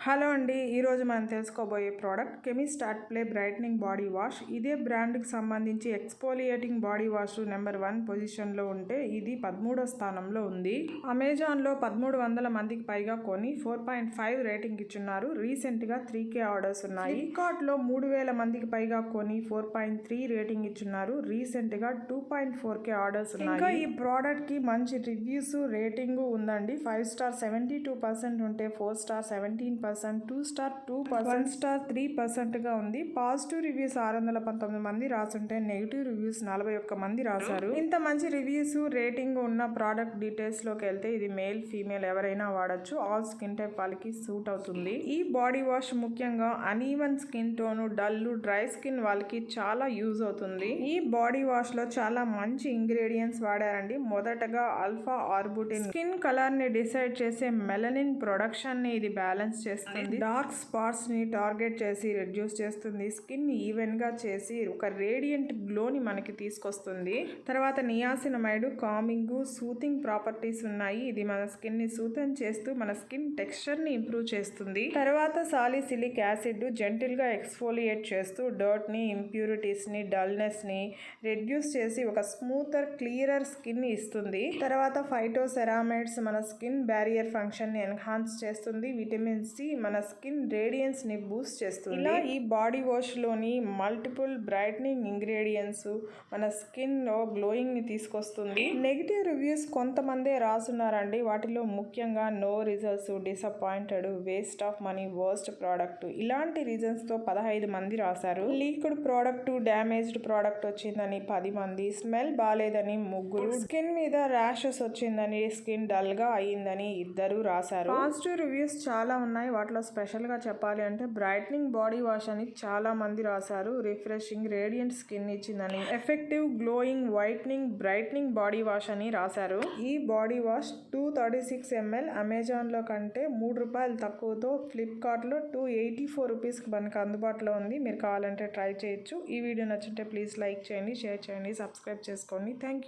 Hello అండి, ఈరోజు మనం తెలుసుకోబోయే product chemist at play brightening body wash. ఇదే బ్రాండ్కి సంబంధించి ఎక్స్ఫోలియేటింగ్ బాడీ వాష్ నెంబర్ 1 పొజిషన్లో ఉంటే ఇది 13వ స్థానంలో ఉంది. అమెజాన్లో 1300 మందికి పైగా కొని 4.5 రేటింగ్ ఇచ్చున్నారు. రీసెంట్గా 3K ఆర్డర్స్ ఉన్నాయి. ఫ్లిప్కార్ట్లో 3000 మందికి పైగా కొని 4.3 రేటింగ్ ఇచ్చున్నారు. రీసెంట్గా 2.4K ఆర్డర్స్ ఉన్నాయి. ఇంకా ఈ ప్రోడక్ట్కి మంచి రివ్యూస్ రేటింగ్ ఉందండి. 5 స్టార్ 72% ఉంటే 4 స్టార్ 17%, 2 స్టార్ 2%, 1 స్టార్ 3% గా ఉంది. పాజిటివ్ రివ్యూస్ 619 మంది రాసుంటే నెగిటివ్ రివ్యూస్ 41 మంది రాశారు. ఇంత మంచి రివ్యూస్ రేటింగ్ ఉన్న ప్రోడక్ట్ డీటెయిల్స్ లోకి వెళ్తే ఇది మేల్ ఫీమేల్ ఎవరైనా వాడచ్చు. ఆల్ స్కిన్ టైప్ వాళ్ళకి సూట్ అవుతుంది. ఈ బాడీ వాష్ ముఖ్యంగా uneven skin tone, dull, dry skin వాళ్ళకి చాలా యూజ్ అవుతుంది. ఈ బాడీ వాష్ లో చాలా మంచి ఇంగ్రీడియంట్స్ వాడారండి. మొదటగా ఆల్ఫా ఆర్బుటిన్ స్కిన్ కలర్ ని డిసైడ్ చేసే మెలనిన్ ప్రొడక్షన్ ని ఇది బ్యాలెన్స్ చేస్తుంది. డార్క్ స్పాట్స్ ని టార్గెట్ చేసి రెడ్యూస్ చేస్తుంది. స్కిన్ ఈవెన్ గా చేసి ఒక రేడియంట్ గ్లో ని మనకి తీసుకొస్తుంది. తర్వాత నియాసినమైడ్ కామింగ్, సూతింగ్ ప్రాపర్టీస్ ఉన్నాయి. ఇది మన స్కిన్ ని సూతం చేస్తూ మన స్కిన్ టెక్స్చర్ ని ఇంప్రూవ్ చేస్తుంది. తర్వాత సాలిసిలిక్ యాసిడ్ జెంటిల్ గా ఎక్స్ఫోలియేట్ చేస్తూ డర్ట్ ని, ఇంప్యూరిటీస్ ని, డల్నెస్ ని రెడ్యూస్ చేసి ఒక స్మూతర్ క్లియరర్ స్కిన్ ని ఇస్తుంది. తర్వాత ఫైటోసెరామైడ్స్ మన స్కిన్ బ్యారియర్ ఫంక్షన్ ని ఎన్హాన్స్ చేస్తుంది. విటమిన్ సి మన స్కిన్ రేడియన్స్ ని బూస్ట్ చేస్తుంది. ఇలా ఈ బాడీ వాష్ లోని మల్టిపుల్ బ్రైట్నింగ్ ఇంగ్రీడియంట్స్ మన స్కిన్ లో గ్లోయింగ్ ని తీసుకొస్తుంది. నెగిటివ్ రివ్యూస్ కొంతమందే రాసున్నారండి. వాటిలో ముఖ్యంగా no results, disappointed, waste of money, worst product ఇలాంటి రీజన్స్ తో 15 మంది రాశారు. లీక్డ్ ప్రోడక్ట్, డ్యామేజ్డ్ ప్రోడక్ట్ వచ్చిందని 10 మంది, స్మెల్ బాలేదని 3, స్కిన్ మీద ర్యాషెస్ వచ్చిందని, స్కిన్ డల్ గా అయ్యిందని 2 రాశారు. పాజిటివ్ రివ్యూస్ చాలా ఉన్నాయి. వాటిలో స్పెషల్ గా చెప్పాలి అంటే బ్రైట్నింగ్ బాడీ వాష్ అని చాలా మంది రాశారు. రిఫ్రెషింగ్ రేడియంట్ స్కిన్ ఇచ్చిందని, effective glowing whitening brightening body wash అని రాశారు. ఈ బాడీ వాష్ 236 ml అమెజాన్ లో కంటే ₹3 తక్కువతో ఫ్లిప్కార్ట్ లో 284 రూపీస్ కి మనకు అందుబాటులో ఉంది. మీరు కావాలంటే ట్రై చేయొచ్చు. ఈ వీడియో నచ్చింటే ప్లీజ్ లైక్ చేయండి, షేర్ చేయండి, సబ్స్క్రైబ్ చేసుకోండి. Thank you.